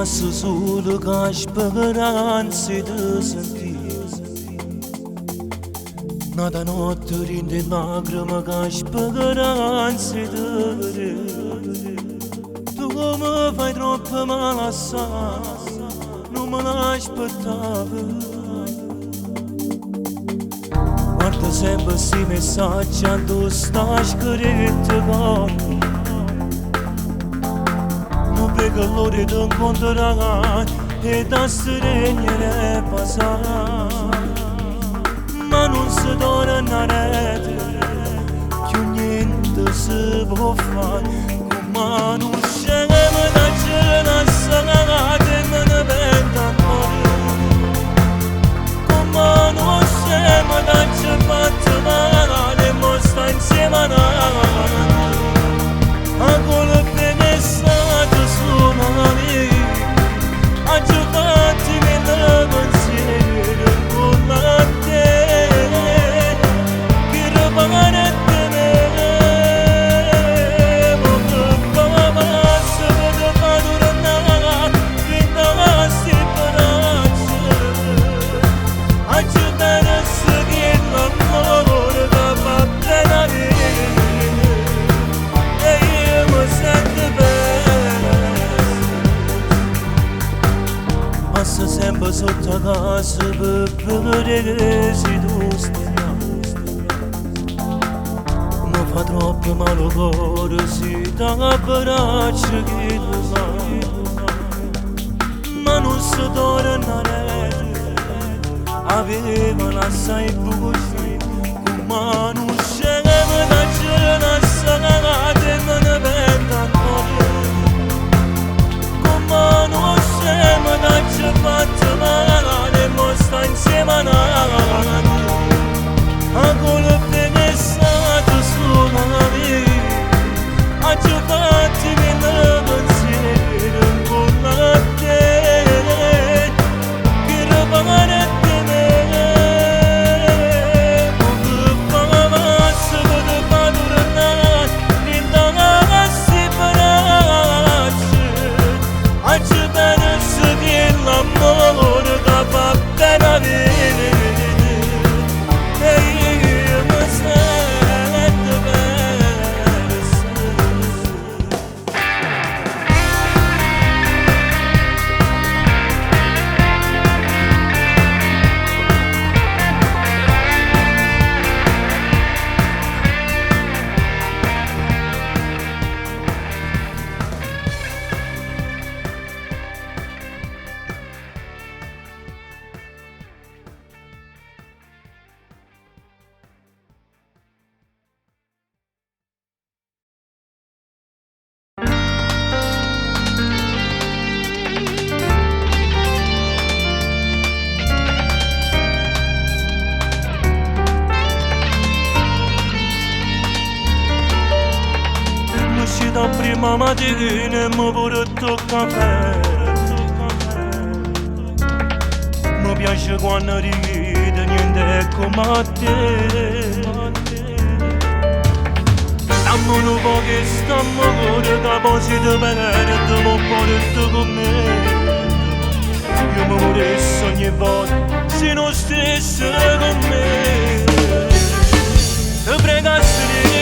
Solo ca speranze de sentir Nada notte rinde lacrime ca speranze de vedere Tu mi fai troppo male assai Non me l'aspettavo Guarda sempre questi messaggi quando stai scritti Che loro ti incontrerai e da stregnere passare ma non si torna a rete più niente si può fare come non scemo da cena salata e me ne pento ancora come non scemo da cena male e mo sta insieme a noi a colpe a giocarti nel pensiero con la te che ripare te me ma che se vede padurana vinta si paracce a giocare che l'amore da fa bene e io mi sento Passa sempre sotto casa per vedere se tu stai Mi fa troppo male il cuore se ti abbraccio che tu sai Ma non si torna a rete Aveva l'assai bucci Come non scemo da cena salata e me ne pento ancora Come non scemo da fatto male, mo sta insieme a noi a colpe che è stato solo a me a giocarti nel pensiero con la te che ripare te me ma che fa se vede padurana vinta si paracce a giocare che l'amore da fa bene avere e io mi sento perso Prima mattina mi porto il caffè Mi piace quando ridi, niente è come te Dammi un po' che stiamo cuore, da poi si ti perde, ti può portare con me Io mi vorrei ogni volta, se non stessi con me Ti prego a stregnami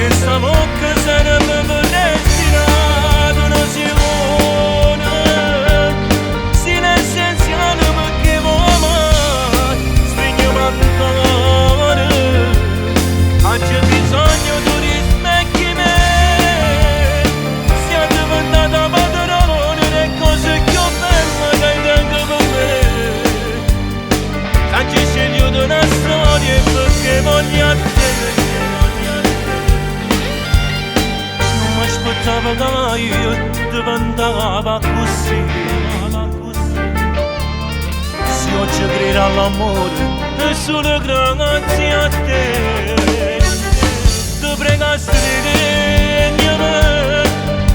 Questa bocca sarebbe per destinata una Simone Silenzio perché vuoi amare Spegno ancora C'è bisogno di rispecchi me Sia diventata padrone le cose più belle che hai dentro per me Oggi sceglio di una storia perché voglio a te Aspettavo che io diventava così Se oggi credo all'amore è solo grazie a te Ti prego a stregnami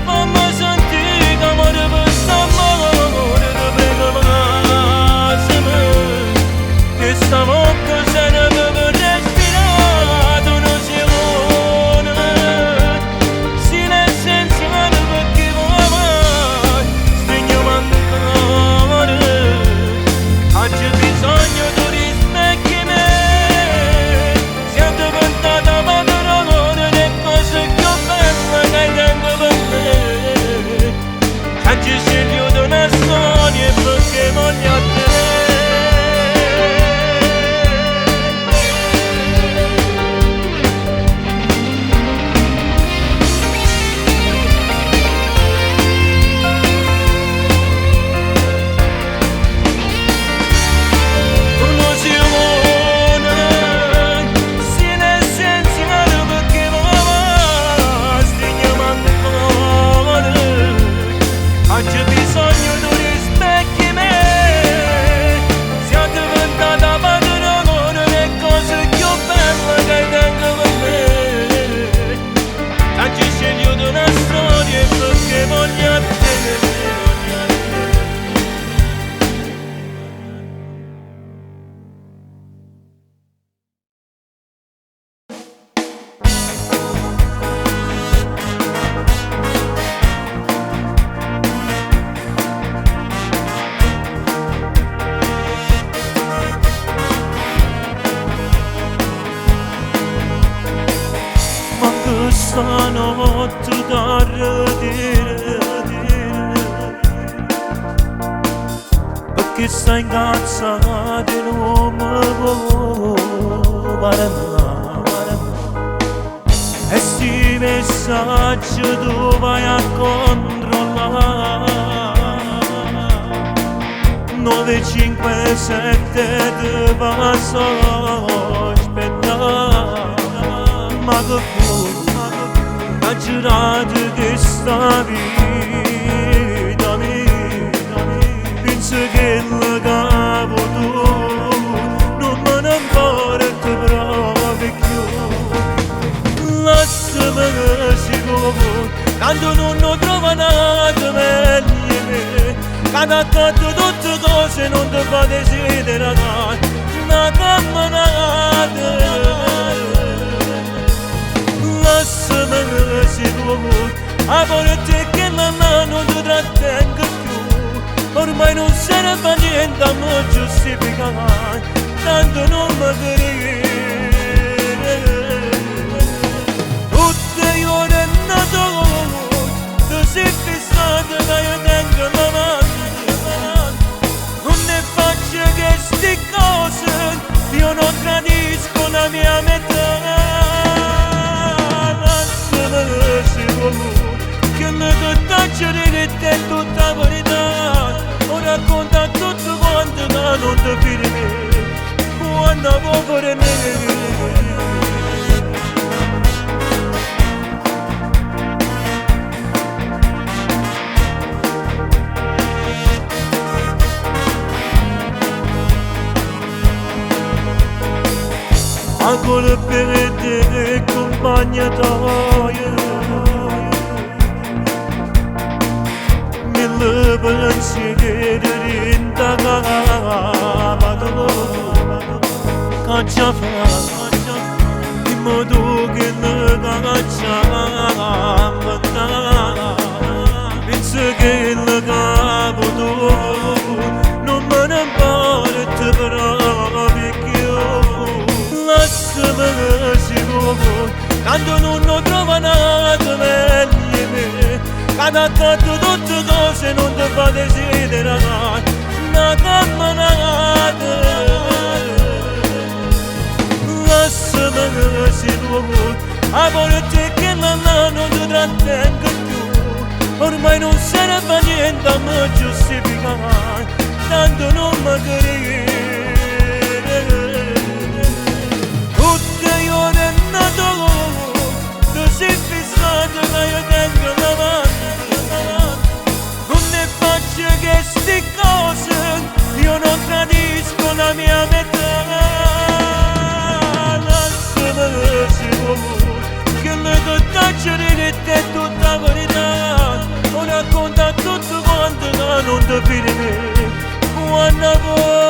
Fammi sentire che amore per quest'amore Ti prego a che sta bocca sarebbe per respirare voglio a te. C'è bisogno di rispecchi me, siamo diventata padrone, le cose più belle che tengo per me. Oggi sceglio di una storia perché voglio a te. Stanotte da ridere, perché stai incazzata e non mi vuoi parlare. E sti messaggi tu vai a controllare. 957 ti passo aspettare, ma che ha girato che sta vita mia, penso che la capo tu non me ne importa proprio più. Lasciami sicuro, tanto non trovo nada meglio me, che hanno accanto tutte cose non ti fa desiderare una camminata. Lasciami sicuro, a volte che mamma non ti trattengo più, ormai non serve a niente a me giustificare, tanto non mi credi. Tutte le ore nato, tu sei fissata che io tengo la mano, non ne faccio che sti cose, io non tradisco la mia metà. Che mi tacere di te tutta la verità, ho raccontato tutto quanto da non ti fidi me, quando avevo per me. Ancora per te compagna tua, mille pensieri indagavano, che già fa, in modo che ne cacciava, penso che il capo tu non me ne importa proprio più. Lasciami sicuro, tanto non trovo nada meglio me, che hanno accanto tutte cose non ti fa desiderare una camminata. Lasciami sicuro, a volte che mamma non ti trattengo più, ormai non serve a niente a me giustificare, tanto non mi credi. Tutte le ore nato, tu sei fissata che io tengo la mano, non ne faccio che sti cose, io non tradisco la mia metà. Lasciami sicuro, che le tacere di te tutta la verità, ho raccontato tutto quanto da non ti fidi me, quando vuoi.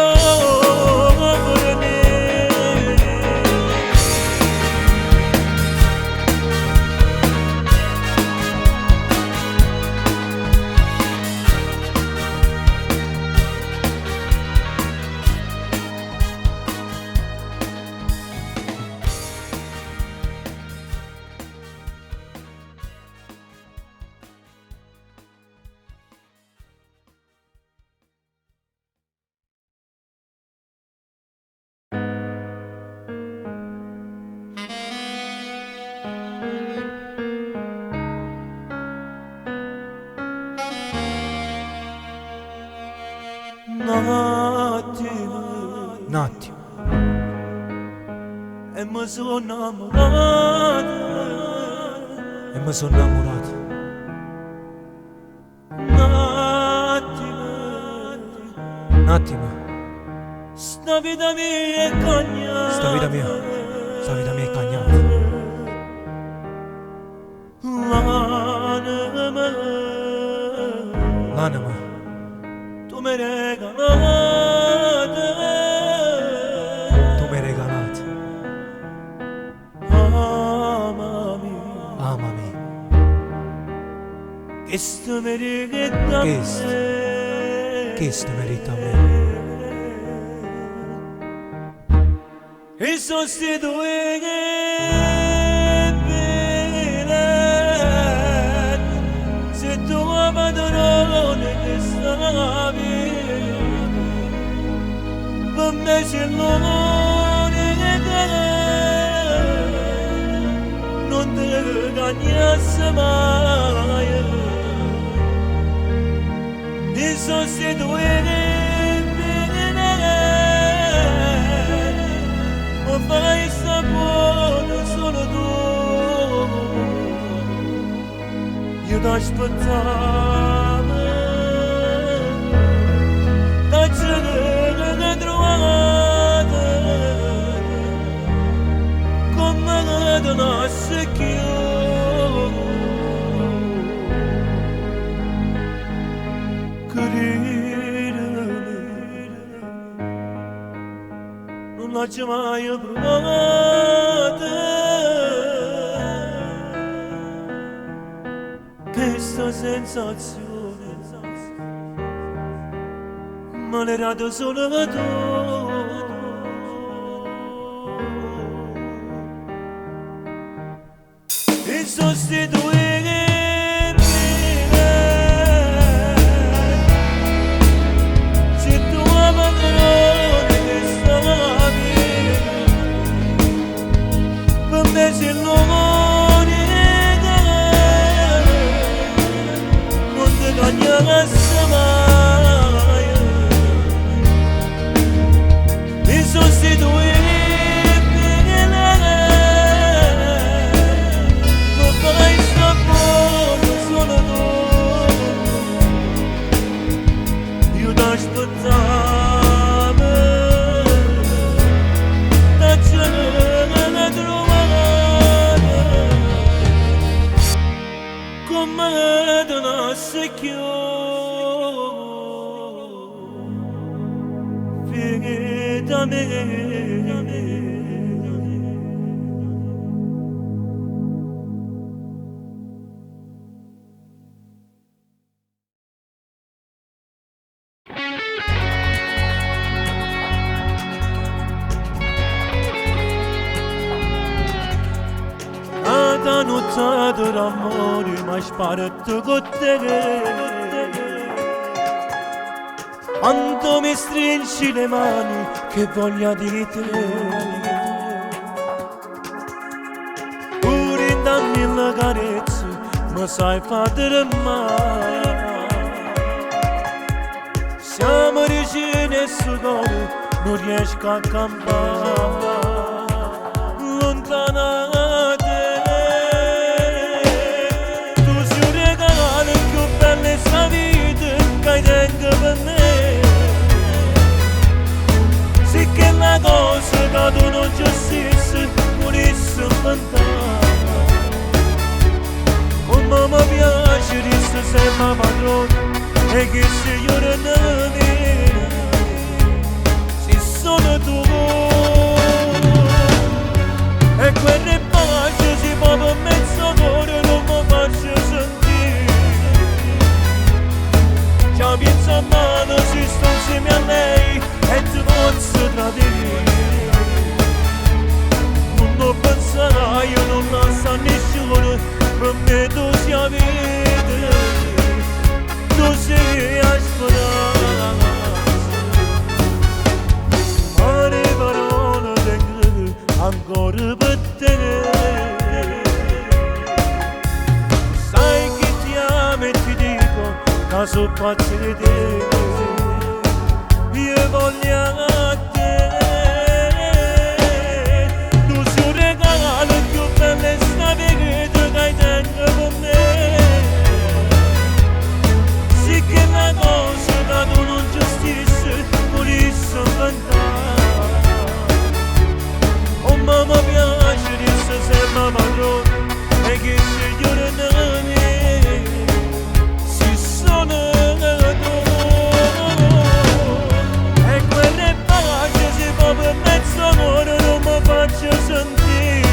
un attimo e mi sono innamorato un attimo sta vita mia è cagnata sta vita mia è cagnata l'anima tu mi regalate amami che sto merita a me e sostituire se tu abbandoni che stavi per me c'è l'amore che non ti cagnasse mai e sostituire fai sapore solo tu io ti aspettavo da cercare che trovate come che nasce più non l'ho mai provata questa sensazione ma l'hai dato solo tu e sostituire se l'amore non ti cagnasse mai mi sostituire non fai sapore solo tu io ti aspettavo da cercare come da nasce più vieni da me notte d'amore mi sparato con te quanto mi stringi le mani che voglia di te pure in dammi la carezza mi sai fare male siamo vicini e sudore non riesco a campare lontanate questa vita che hai dentro per me sì che la cosa che tu non gestissi volessi inventare come mi piace di essere sempre padrone e che se io non se sono tu e quelle pace si può per mezzo cuore non mi faccio sentire già penso a mano si sto insieme a lei e ti posso tradire non penserai io non la sa nessuno per me tu sia vita tu sei a speranza ma le parole tengo ancora per te sai che ti amo e ti dico caso pazzo di te voglia te. Tu sei un regalo più bello e sapere che hai dentro con me. Sì che la cosa da tu non giustizia volesse cantare. Oh mamma piace di essere sempre padrone e che signore da me si sono. Per mezzo amore non mi faccio sentire.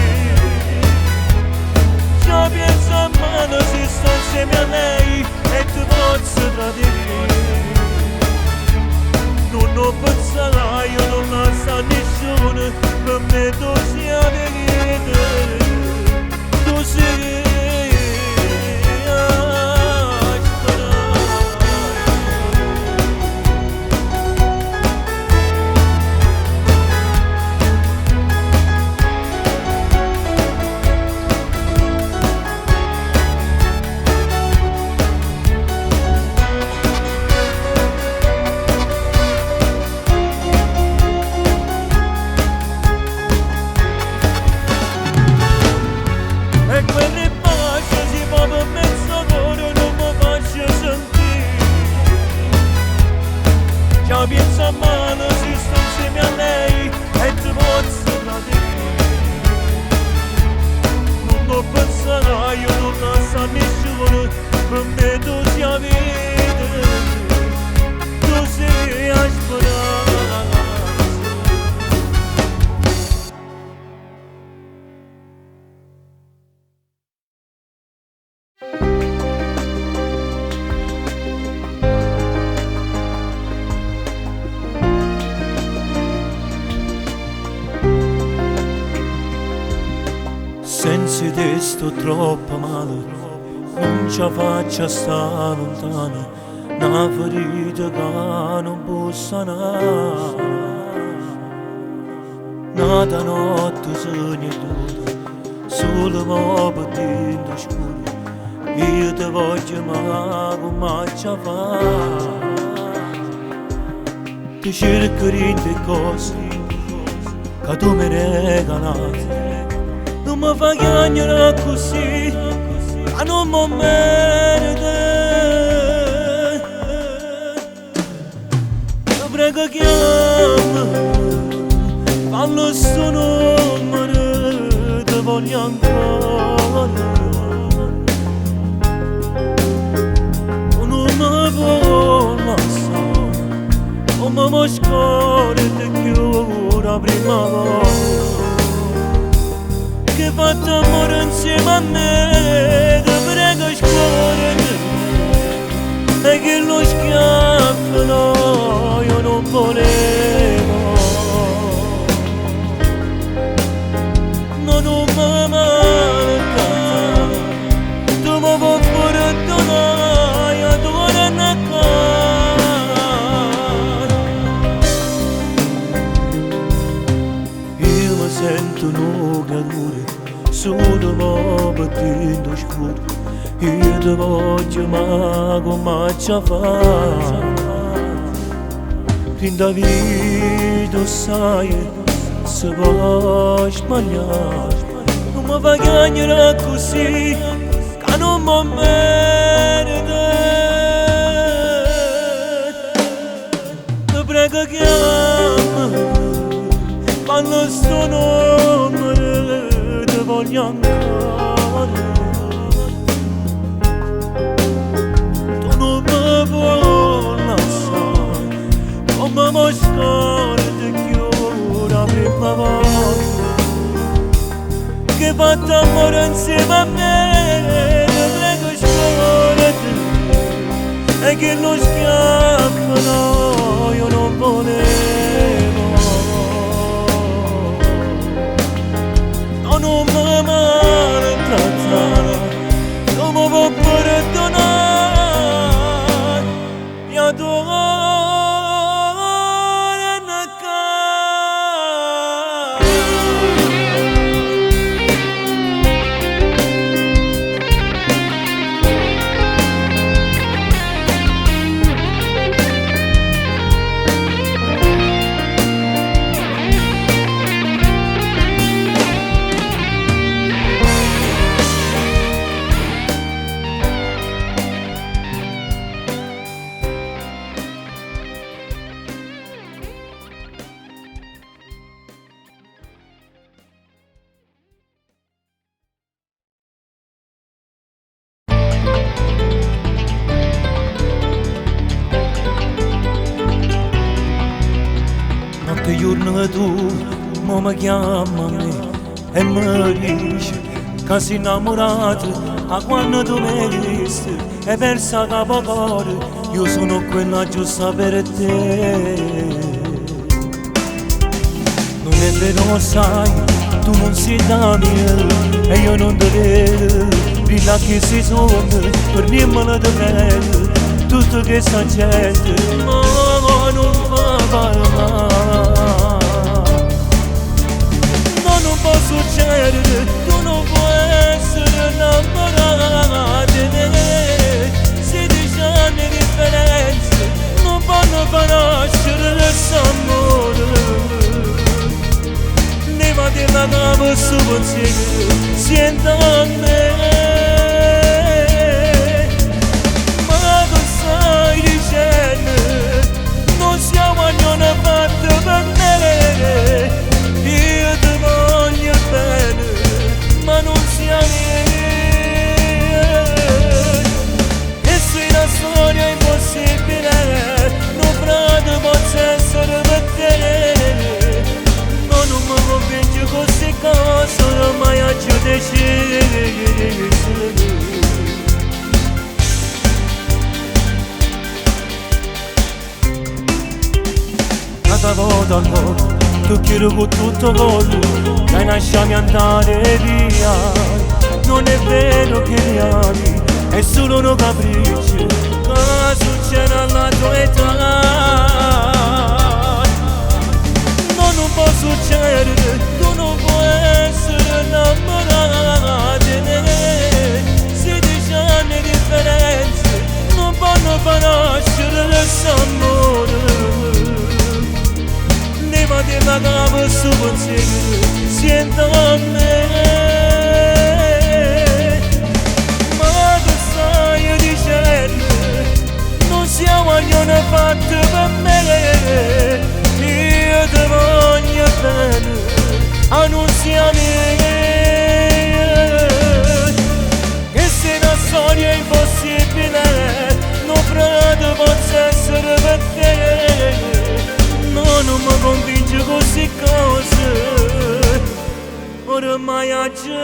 Già penso a mano se sto insieme a lei e ti posso tradire. Non ho pensato, io non la sa nessuno, per me tu sei la verità. Tu sei pienso a mano se sto insieme a lei e ti posso tradire. Non lo penserà, io non la sa nessuno, per me tu sei la vita, tu sei la speranza. Senza te sto troppo male, non ce la faccio stare lontano, una ferita che non può sanare. Nata notte sogno tutto, solo mo battendo scuro, io ti voglio ma come ce la fai? Ti cerco di cose che tu mi regalate. Non mi fa chiagnare così, ma non mi merita. Ti prego chiama, fallo sto numero, ti voglio ancora. Non mi può lasciare, non mi può scorrere più la prima volta. Che fatto amore insieme a me, ti prego scorrere, e che lo schiaffo no, io non volevo. Non mi manca, tu mi puoi perdonare, io ti vorrei a casa. Io mi sento una creatura solo mo battendo scuro, io ti voglio ma come ce la fai? Fin da vita sai, se può sbagliare, non mi fa chiagnare così, che non mi merita. Ti prego chiama, quando sto numero, ti voglio ancora. Tu non mi puoi lasciare, come mi scordi più la prima volta. Che fatto amore insieme a me, ti prego scordati, e che lo schiaffo no, io non volevo. Non mi maltrattare, non mi può perdonare, mi adoro. Qualche giorno tu mi chiama a me e mi dice che sei innamorato a quando tu mi visto e pensa capo cuore io sono quella giusta per te. Non è vero sai, tu non sei da mia e io non ti vedo, brilla che sei sonno, per niente ti prendo, tutto che sta gente, ma non fa parlare. No, non può succedere, tu non puoi essere innamorata di me, 16 anni di differenza, non fanno conoscere questo amore. Ma ti manavo su pensiero, sento a me. Ma tu stai dicendo, non siamo a non fatto per me. Io ti voglio bene, ma non siamo e se una storia impossibile, non frate posso essere per te. Non mi convince così cosa ormai ho già deciso. Una volta ancora tu chiedi con tutto quello che lasciami andare via. Non è vero che mi ami, è solo un capriccio che succede alla tua età. Non può succedere, tu non puoi essere innamorata di me, 16 anni di differenza, non fanno conoscere questo amore. Ma ti manavo su pensiero, sento a me. Ma tu stai dicendo, non siamo a niente fatto per me. Io ti voglio bene, annunziami che se una storia impossibile, non frate posso essere per te. No, non mi convince così cose, ormai ho già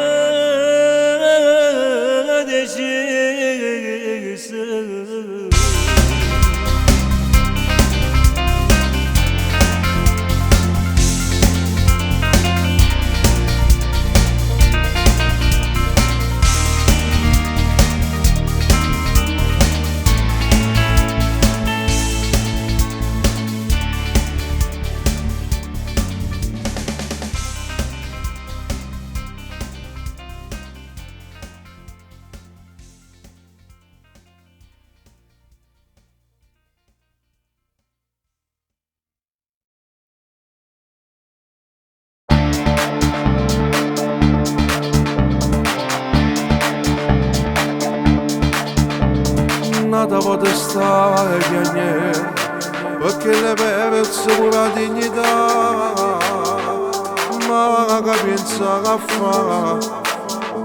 deciso. Nata può stare piagnere perché le beve pura dignità, ma che pensa che fa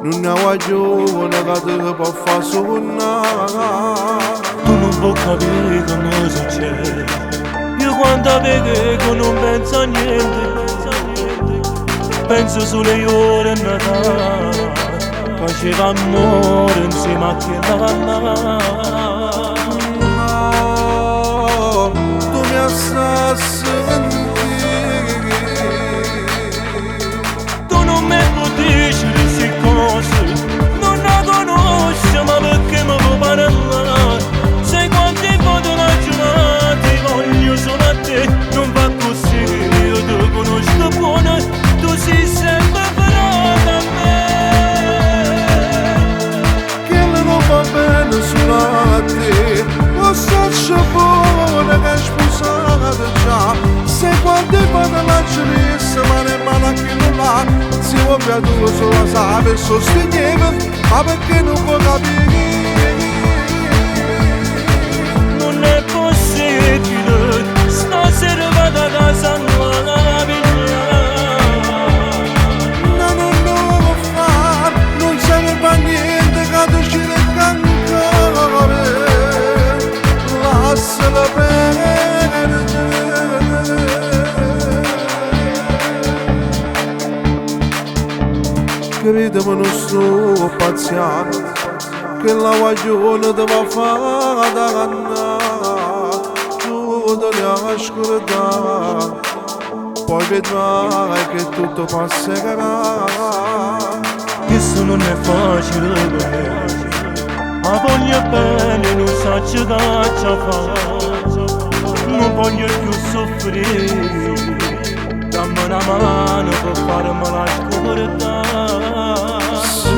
non ne ha giovane che te può far suonare. Tu non puoi capire come succede, io quando vedo non penso a niente, penso solo alle ore in Natale, faceva amore insieme a chi la Tu mi assassini, tu non mi puoi dire queste cose, non la conosci ma perché mi puoi parlare, sai quante volte la giornata voglio solo a te, non va così, io ti conosco buono, tu sei sempre brava a me, che non va bene solo a te, lo so buona che è sposata già, se quante volte la cerissa ma ne mano a chi non l'ha, si vuole piaciuto solo sa per sostenere, ma perché non può capire? non è possibile, stasera vado a casa nuova vita. No, non lo fa, non serve a niente che tu ci ancora, lasciala perdere. vita ma non sto pazziando, che la guagione ti va a fare da cannare, tu te ne ascoltare, poi vedrai che tutto passerà. Questo non è facile per me, ma voglio bene, non so che fare, non voglio più soffrire, dammi una mano per farmela scordare. Sì,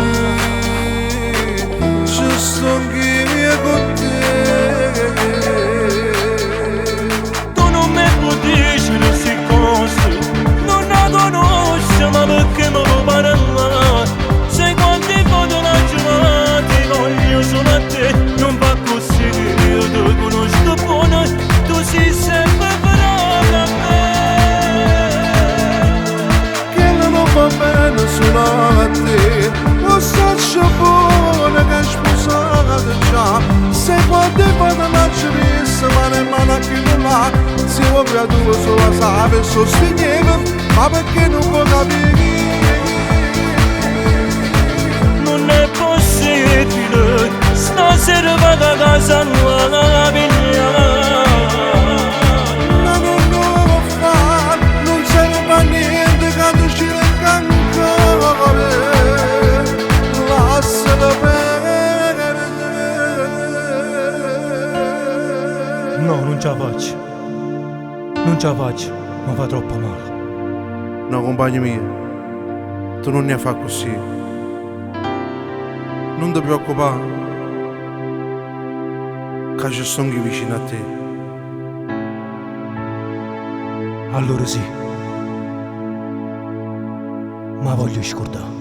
ci sto anch'io con te. Tu non mi puoi dire queste cose, non la conosci, ma perché mi vuoi parlare? Sai quante volte la giornata voglio solo a te, non va così, io ti conosco buono, tu sei sempre brava a me. Che non va bene solo a te, lo so buono che sposato già, sai quante volte la cerissa, ma nemmeno a chi non l'ha, se vuoi tu solo sa per sostenere, ma perché non può capire? Non è possibile, stasera vado a casa nuova veglia. Ma non lo fa, non serve a niente quando ci ancora, lasciala perdere. No, non ce la faccio, non ce la faccio, mi fa troppo male. No, compagno mio, tu non ne fai così. Non ti preoccupare, che ci sono qui vicino a te. Allora sì, ma voglio scordare.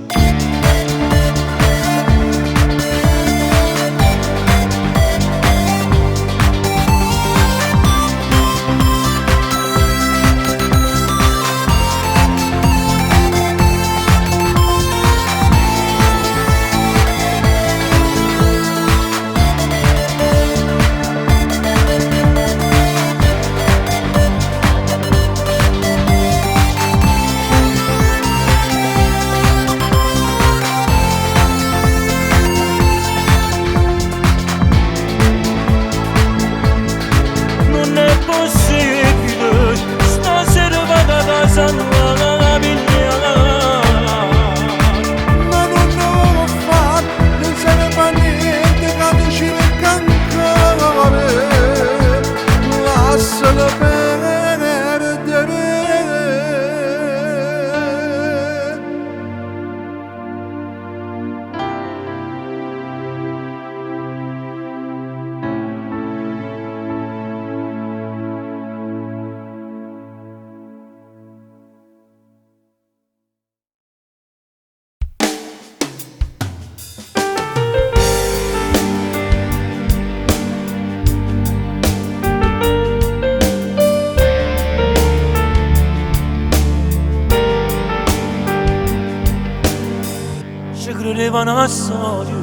Credevano a storia,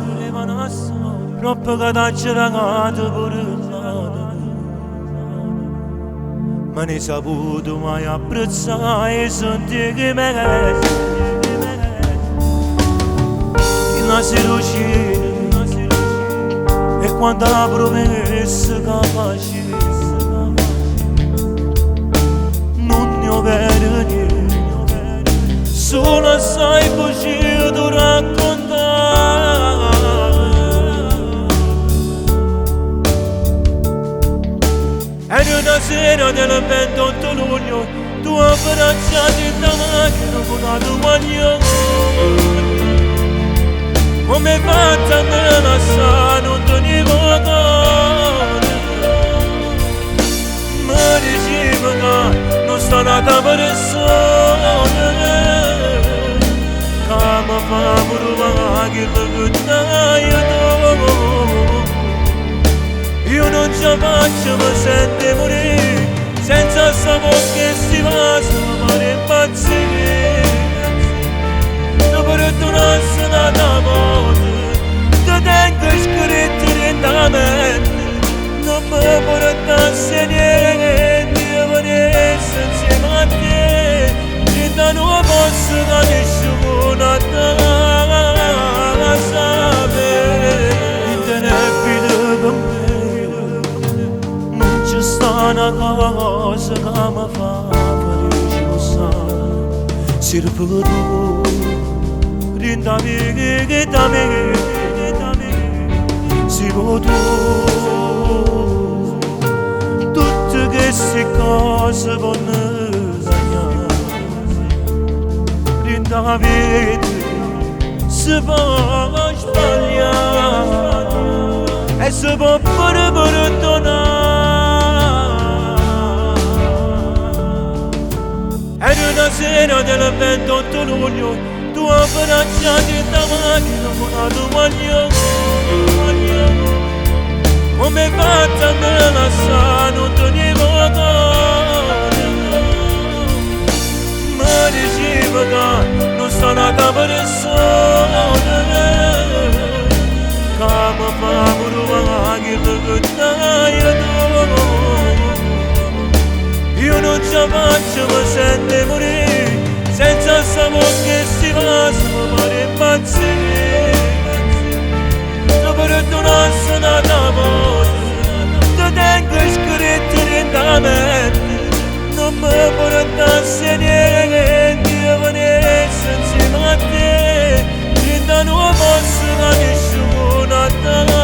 troppo che t'ha ragato pure ma ne saputo mai apprezzare e sentire che mi resta. Che la sera uscire e quando la promessa capace non ne ho vero niente, solo assai potuto raccontare. Ed una sera del 28 luglio tu abbracciati in la macchina con la tua maglione. Come fatta a me lasciare non tenevo cuore. Mi diceva che non sto nata per sole, che mi fa provare quello che dai tu. Io non ce la faccio, mi sento morire, senza sapere che si va, solo per impazzire. Dopo ritornarsi da volte, ti tengo scritto nella mente, non mi portassi niente, io vorrei insieme a te, e da non posso da nessuno a te. una cosa che mi fa felice, sirve tu, rinda me, sirve tu, tutte queste cose buone, rinda me, se va sbagliare, e se va perdonare. Ed una sera del 28 luglio tu abbracciati da macchina con la tua come fatta me la sa non tenevo cuore, ma diceva che non sta nata persona che mi fa provare che dai io non ce la faccio, mi sento morire, senza sapere che si va, se mi pare impazzire. Se perdonassi una volta, ti tengo scritto dentro mente, non mi portassi niente, io venissi insieme a te, e da non posso la nessuno a te.